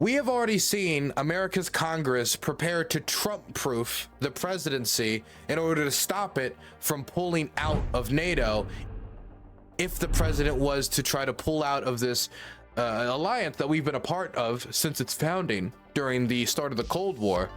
We have already seen America's Congress prepare to Trump-proof the presidency in order to stop it from pulling out of NATO if the president was to try to pull out of this alliance that we've been a part of since its founding during the start of the Cold War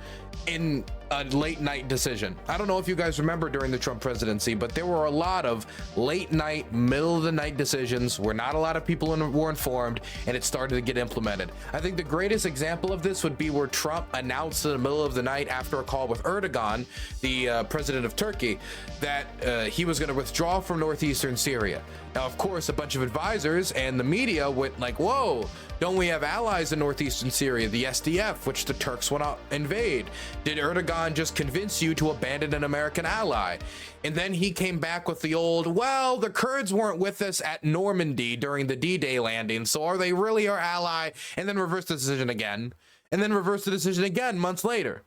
in a late night decision. I don't know if you guys remember during the Trump presidency, but there were a lot of late night, middle of the night decisions where not a lot of people were informed, and it started to get implemented. I think the greatest example of this would be where Trump announced in the middle of the night after a call with Erdogan, the president of Turkey, that he was going to withdraw from northeastern Syria. Now, of course, a bunch of advisors and the media went like, whoa, don't we have allies in northeastern Syria, the SDF, which the Turks want to invade? Did Erdogan just convince you to abandon an American ally? And then he came back with the old, well, the Kurds weren't with us at Normandy during the D-Day landing, so are they really our ally? And then reversed the decision again, and then reversed the decision again months later.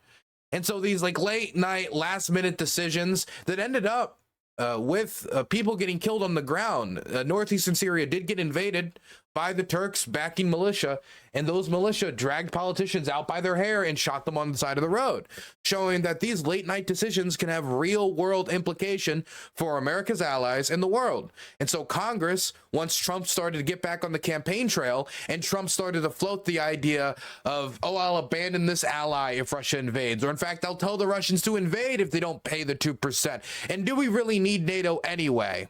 And so these like late night, last minute decisions that ended up with people getting killed on the ground. Northeastern Syria did get invaded by the Turks backing militia, and those militia dragged politicians out by their hair and shot them on the side of the road, showing that these late night decisions can have real world implication for America's allies in the world. And so Congress, once Trump started to get back on the campaign trail and Trump started to float the idea of, oh, I'll abandon this ally if Russia invades, or in fact, I'll tell the Russians to invade if they don't pay the 2%. And do we really need NATO anyway?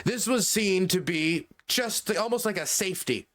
This was seen to be just almost like a safety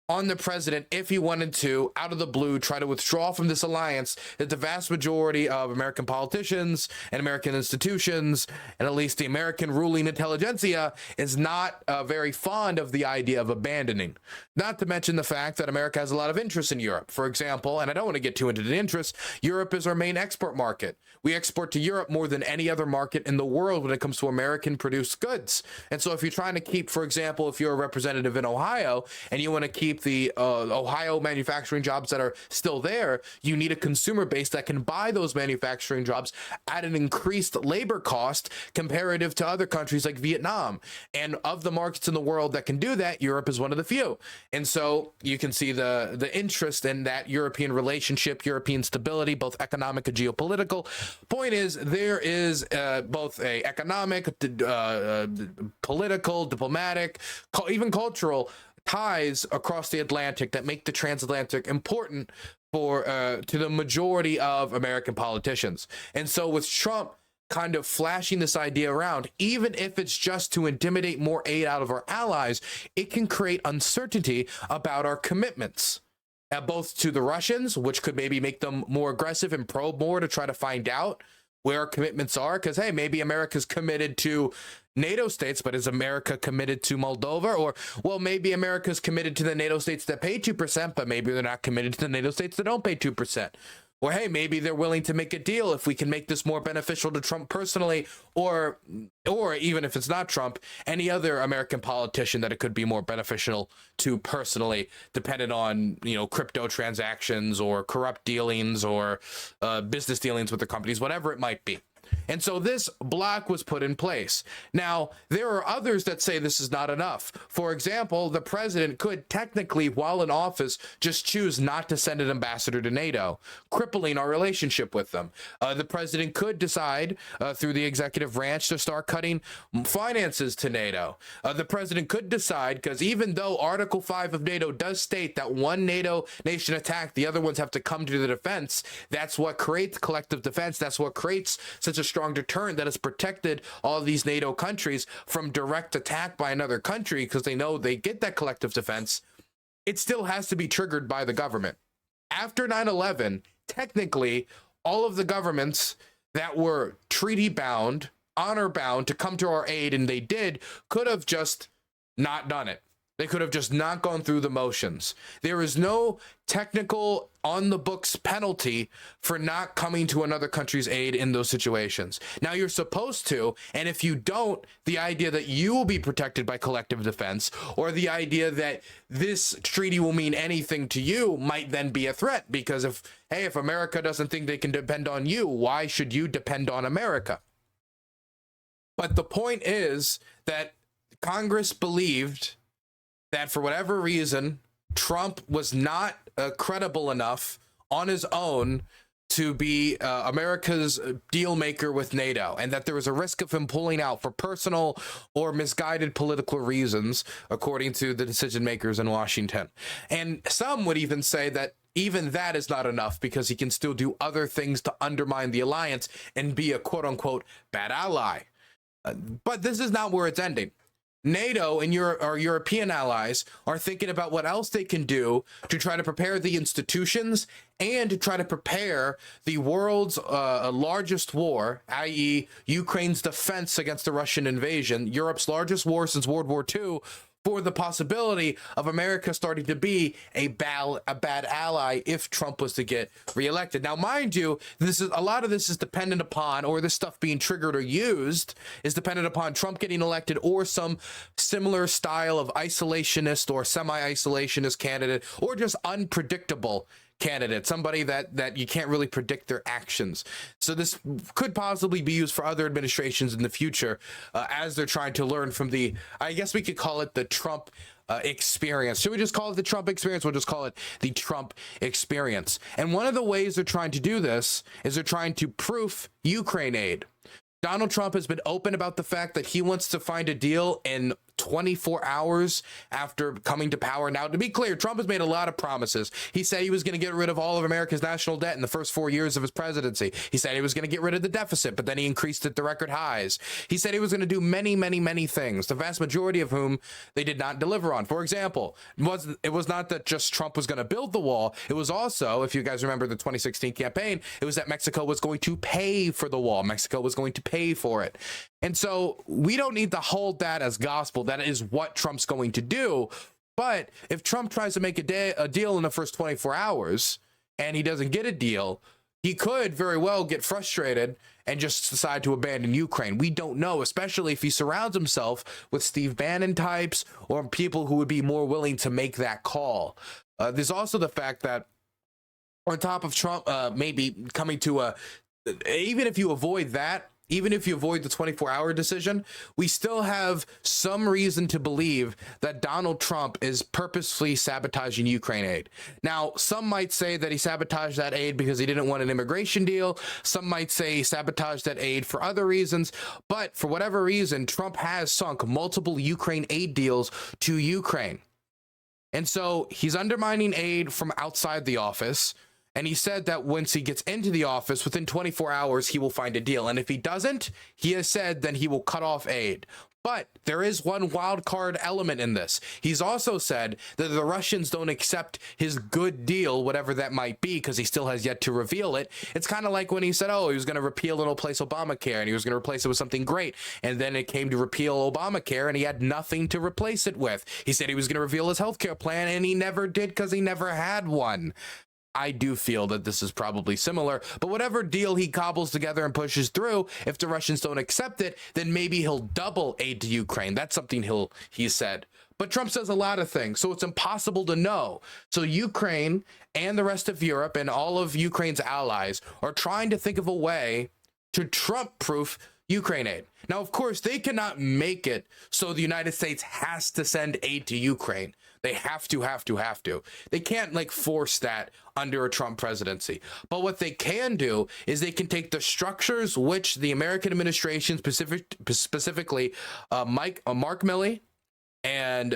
on the president if he wanted to, out of the blue, try to withdraw from this alliance that the vast majority of American politicians and American institutions, and at least the American ruling intelligentsia, is not very fond of the idea of abandoning. Not to mention the fact that America has a lot of interest in Europe. For example, and I don't want to get too into the interest, Europe is our main export market. We export to Europe more than any other market in the world when it comes to American-produced goods. And so if you're trying to keep, for example, if you're a representative in Ohio and you want to keep the Ohio manufacturing jobs that are still there, you need a consumer base that can buy those manufacturing jobs at an increased labor cost comparative to other countries like Vietnam. And of the markets in the world that can do that, Europe is one of the few. And so you can see the interest in that European relationship, European stability, both economic and geopolitical. Point is, there is both a economic, political, diplomatic, even cultural ties across the Atlantic that make the transatlantic important for to the majority of American politicians. And so with Trump kind of flashing this idea around, even if it's just to intimidate more aid out of our allies, it can create uncertainty about our commitments, both to the Russians, which could maybe make them more aggressive and probe more to try to find out where our commitments are. Because, hey, maybe America's committed to NATO states, but is America committed to Moldova? Or, well, maybe America's committed to the NATO states that pay 2%, but maybe they're not committed to the NATO states that don't pay 2%. Or, hey, maybe they're willing to make a deal if we can make this more beneficial to Trump personally, or even if it's not Trump, any other American politician that it could be more beneficial to personally, dependent on, you know, crypto transactions or corrupt dealings or business dealings with the companies, whatever it might be. And so this block was put in place. Now, there are others that say this is not enough. For example, the president could technically, while in office, just choose not to send an ambassador to NATO, crippling our relationship with them. The president could decide through the executive branch to start cutting finances to NATO. The president could decide, because even though Article 5 of NATO does state that one NATO nation attacked, the other ones have to come to the defense, that's what creates collective defense. That's what creates such a strong deterrent that has protected all of these NATO countries from direct attack by another country, because they know they get that collective defense. It still has to be triggered by the government. After 9/11, technically, all of the governments that were treaty bound, honor bound to come to our aid, and they did, could have just not done it. They could have just not gone through the motions. There is no technical on the books penalty for not coming to another country's aid in those situations. Now you're supposed to, and if you don't, the idea that you will be protected by collective defense, or the idea that this treaty will mean anything to you, might then be a threat, because if America doesn't think they can depend on you, why should you depend on America? But the point is that Congress believed that for whatever reason, Trump was not credible enough on his own to be America's deal maker with NATO, and that there was a risk of him pulling out for personal or misguided political reasons, according to the decision makers in Washington. And some would even say that even that is not enough, because he can still do other things to undermine the alliance and be a quote unquote bad ally. But this is not where it's ending. NATO and our European allies are thinking about what else they can do to try to prepare the institutions and to try to prepare the world's largest war, i.e. Ukraine's defense against the Russian invasion, Europe's largest war since World War II, for the possibility of America starting to be a bad ally if Trump was to get reelected. Now, mind you, a lot of this is dependent upon, or this stuff being triggered or used is dependent upon Trump getting elected or some similar style of isolationist or semi-isolationist candidate, or just unpredictable candidate, somebody that you can't really predict their actions. So this could possibly be used for other administrations in the future, as they're trying to learn from the, I guess we could call it the Trump experience. Should we just call it the Trump experience? We'll just call it the Trump experience. And one of the ways they're trying to do this is they're trying to proof Ukraine aid. Donald Trump has been open about the fact that he wants to find a deal in 24 hours after coming to power. Now, to be clear, Trump has made a lot of promises. He said he was going to get rid of all of America's national debt in the first 4 years of his presidency. He said he was going to get rid of the deficit, but then he increased it to record highs. He said he was going to do many, many, many things, the vast majority of whom they did not deliver on. For example, it was not that just Trump was going to build the wall. It was also, if you guys remember the 2016 campaign, it was that Mexico was going to pay for the wall. Mexico was going to pay for it. And so we don't need to hold that as gospel. That is what Trump's going to do. But if Trump tries to make a deal in the first 24 hours and he doesn't get a deal, he could very well get frustrated and just decide to abandon Ukraine. We don't know, especially if he surrounds himself with Steve Bannon types or people who would be more willing to make that call. There's also the fact that on top of Trump maybe coming to even if you avoid that, even if you avoid the 24-hour decision, we still have some reason to believe that Donald Trump is purposely sabotaging Ukraine aid. Now, some might say that he sabotaged that aid because he didn't want an immigration deal. Some might say he sabotaged that aid for other reasons. But for whatever reason, Trump has sunk multiple Ukraine aid deals to Ukraine. And so he's undermining aid from outside the office. And he said that once he gets into the office, within 24 hours, he will find a deal. And if he doesn't, he has said then he will cut off aid. But there is one wild card element in this. He's also said that the Russians don't accept his good deal, whatever that might be, because he still has yet to reveal it. It's kind of like when he said, he was going to repeal and replace Obamacare, and he was going to replace it with something great. And then it came to repeal Obamacare, and he had nothing to replace it with. He said he was going to reveal his healthcare plan, and he never did because he never had one. I do feel that this is probably similar, but whatever deal he cobbles together and pushes through, if the Russians don't accept it, then maybe he'll double aid to Ukraine. That's something he said. But Trump says a lot of things, so it's impossible to know. So Ukraine and the rest of Europe and all of Ukraine's allies are trying to think of a way to Trump-proof Ukraine aid. Now, of course, they cannot make it so the United States has to send aid to Ukraine. They have to. They can't force that under a Trump presidency. But what they can do is they can take the structures which the American administration, specifically Mark Milley and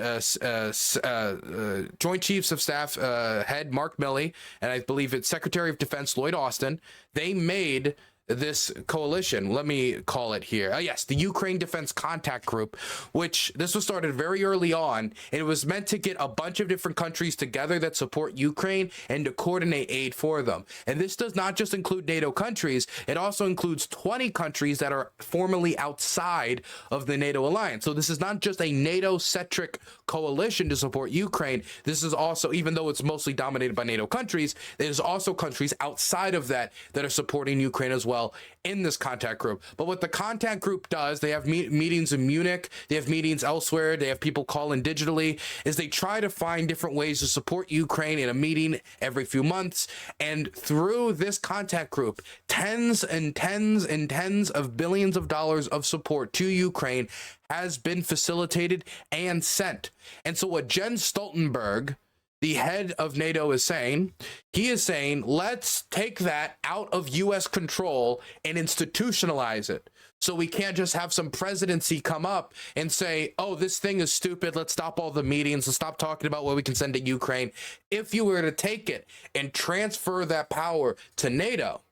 Joint Chiefs of Staff head Mark Milley, and I believe it's Secretary of Defense Lloyd Austin, they made this coalition, let me call it here. Yes, the Ukraine Defense Contact Group, which this was started very early on, and it was meant to get a bunch of different countries together that support Ukraine and to coordinate aid for them. And this does not just include NATO countries, it also includes 20 countries that are formally outside of the NATO alliance. So this is not just a NATO-centric coalition to support Ukraine. This is also, even though it's mostly dominated by NATO countries, there's also countries outside of that are supporting Ukraine as well in this contact group. But what the contact group does, they have meetings in Munich, they have meetings elsewhere, they have people call in digitally, is they try to find different ways to support Ukraine in a meeting every few months. And through this contact group, tens and tens and tens of billions of dollars of support to Ukraine has been facilitated and sent. And so what Jens Stoltenberg, the head of NATO is saying. He is saying, let's take that out of US control and institutionalize it. So we can't just have some presidency come up and say, oh, this thing is stupid. Let's stop all the meetings. Let's stop talking about what we can send to Ukraine. If you were to take it and transfer that power to NATO,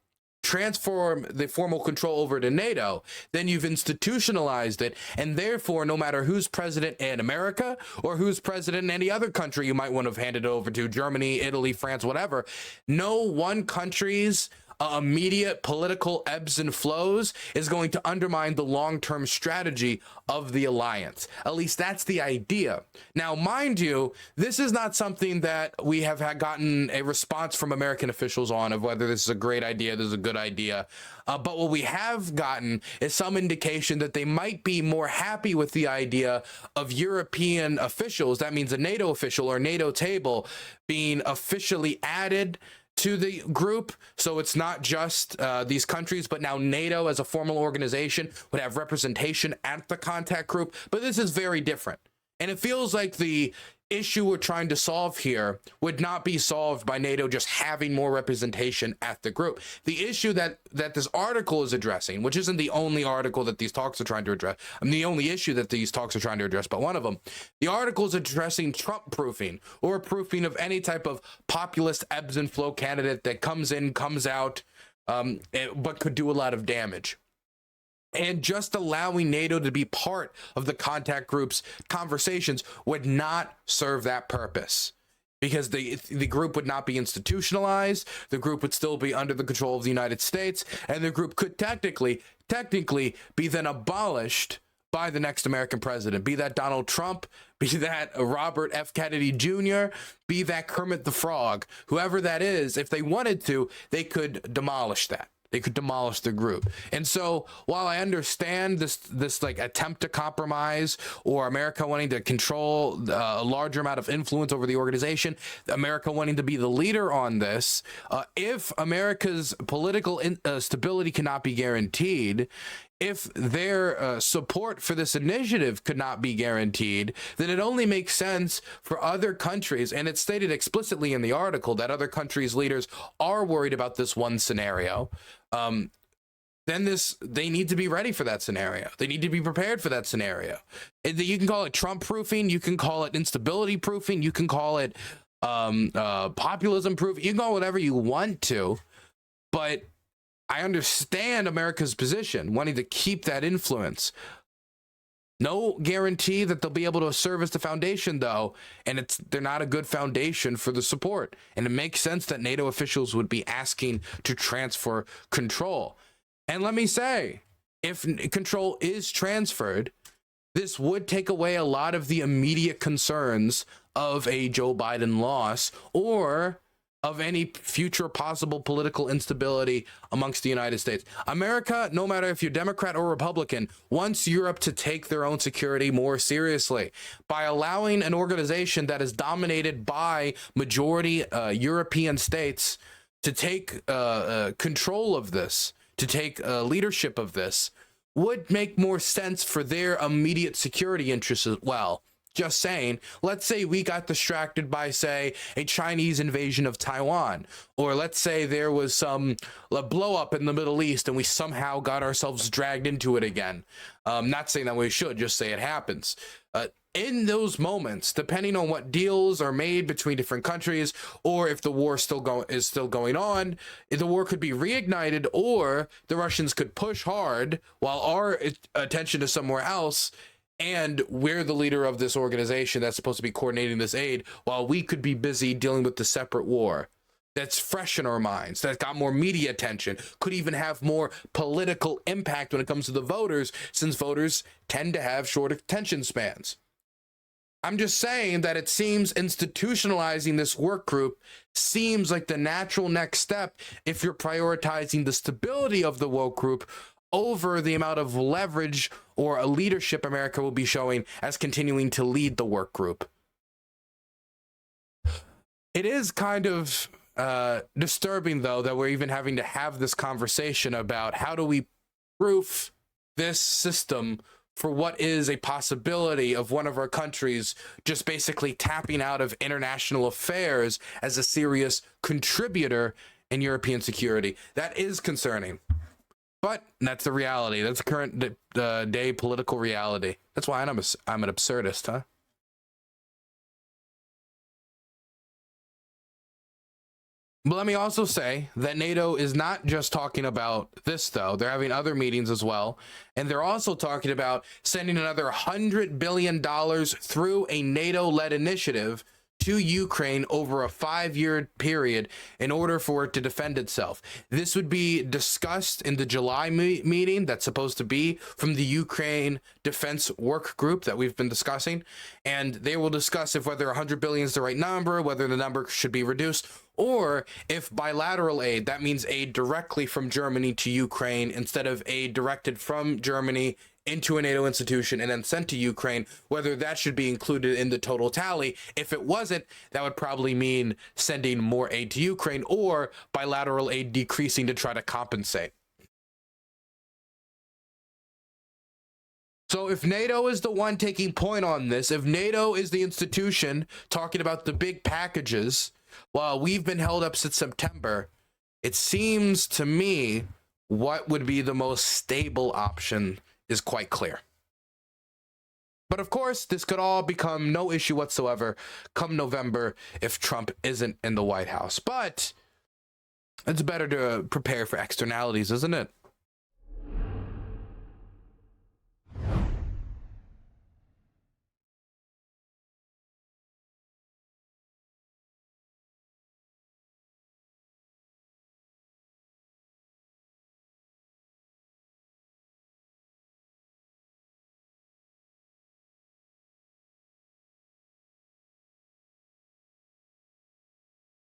transform the formal control over to NATO, then you've institutionalized it. And therefore, no matter who's president in America or who's president in any other country you might want to have handed it over to, Germany, Italy, France, whatever, no one country's immediate political ebbs and flows is going to undermine the long-term strategy of the alliance. At least that's the idea. Now, mind you, this is not something that we have gotten a response from American officials on of whether this is a great idea, this is a good idea. But what we have gotten is some indication that they might be more happy with the idea of European officials, that means a NATO official or NATO table, being officially added to the group. So it's not just these countries, but now NATO as a formal organization would have representation at the contact group. But this is very different. And it feels like the issue we're trying to solve here would not be solved by NATO just having more representation at the group. The issue that this article is addressing, which isn't the only article that these talks are trying to address, the only issue that these talks are trying to address, but one of them, the article is addressing Trump proofing or proofing of any type of populist ebbs and flow candidate that comes in, comes out, but could do a lot of damage. And just allowing NATO to be part of the contact group's conversations would not serve that purpose, because the group would not be institutionalized. The group would still be under the control of the United States, and the group could technically be then abolished by the next American president, be that Donald Trump, be that Robert F. Kennedy Jr., be that Kermit the Frog, whoever that is. If they wanted to, they could demolish that. They could demolish the group. And so while I understand this like attempt to compromise or America wanting to control a larger amount of influence over the organization, America wanting to be the leader on this, if America's political stability cannot be guaranteed, if their support for this initiative could not be guaranteed, then it only makes sense for other countries, and it's stated explicitly in the article that other countries' leaders are worried about this one scenario. Then they need to be ready for that scenario. They need to be prepared for that scenario. You can call it Trump proofing, you can call it instability proofing, you can call it populism proof, you can call it whatever you want to, but I understand America's position, wanting to keep that influence. No guarantee that they'll be able to serve as the foundation, though, and they're not a good foundation for the support. And it makes sense that NATO officials would be asking to transfer control. And let me say, if control is transferred, this would take away a lot of the immediate concerns of a Joe Biden loss or of any future possible political instability amongst the United States. America, no matter if you're Democrat or Republican, wants Europe to take their own security more seriously by allowing an organization that is dominated by majority European states to take control of this, to take leadership of this, would make more sense for their immediate security interests as well. Just saying, let's say we got distracted by, say, a Chinese invasion of Taiwan, or let's say there was some blow up in the Middle East and we somehow got ourselves dragged into it again. Not saying that we should, just say it happens. In those moments, depending on what deals are made between different countries, or if the war is still going on, the war could be reignited, or the Russians could push hard while our attention is somewhere else. And we're the leader of this organization that's supposed to be coordinating this aid, while we could be busy dealing with the separate war that's fresh in our minds, that's got more media attention, could even have more political impact when it comes to the voters, since voters tend to have short attention spans. I'm just saying that it seems institutionalizing this work group seems like the natural next step if you're prioritizing the stability of the woke group over the amount of leverage or a leadership America will be showing as continuing to lead the work group. It is kind of disturbing, though, that we're even having to have this conversation about how do we proof this system for what is a possibility of one of our countries just basically tapping out of international affairs as a serious contributor in European security. That is concerning. But that's the reality. That's the current day political reality. That's why I'm an absurdist, huh? But let me also say that NATO is not just talking about this, though. They're having other meetings as well. And they're also talking about sending another $100 billion through a NATO-led initiative to Ukraine over a 5-year period in order for it to defend itself. This would be discussed in the July meeting that's supposed to be from the Ukraine Defense Work Group that we've been discussing. And they will discuss if whether 100 billion is the right number, whether the number should be reduced, or if bilateral aid, that means aid directly from Germany to Ukraine instead of aid directed from Germany into a NATO institution and then sent to Ukraine, whether that should be included in the total tally. If it wasn't, that would probably mean sending more aid to Ukraine or bilateral aid decreasing to try to compensate. So if NATO is the one taking point on this, if NATO is the institution talking about the big packages, while we've been held up since September, it seems to me what would be the most stable option is quite clear. But of course, this could all become no issue whatsoever come November if Trump isn't in the White House. But it's better to prepare for externalities, isn't it?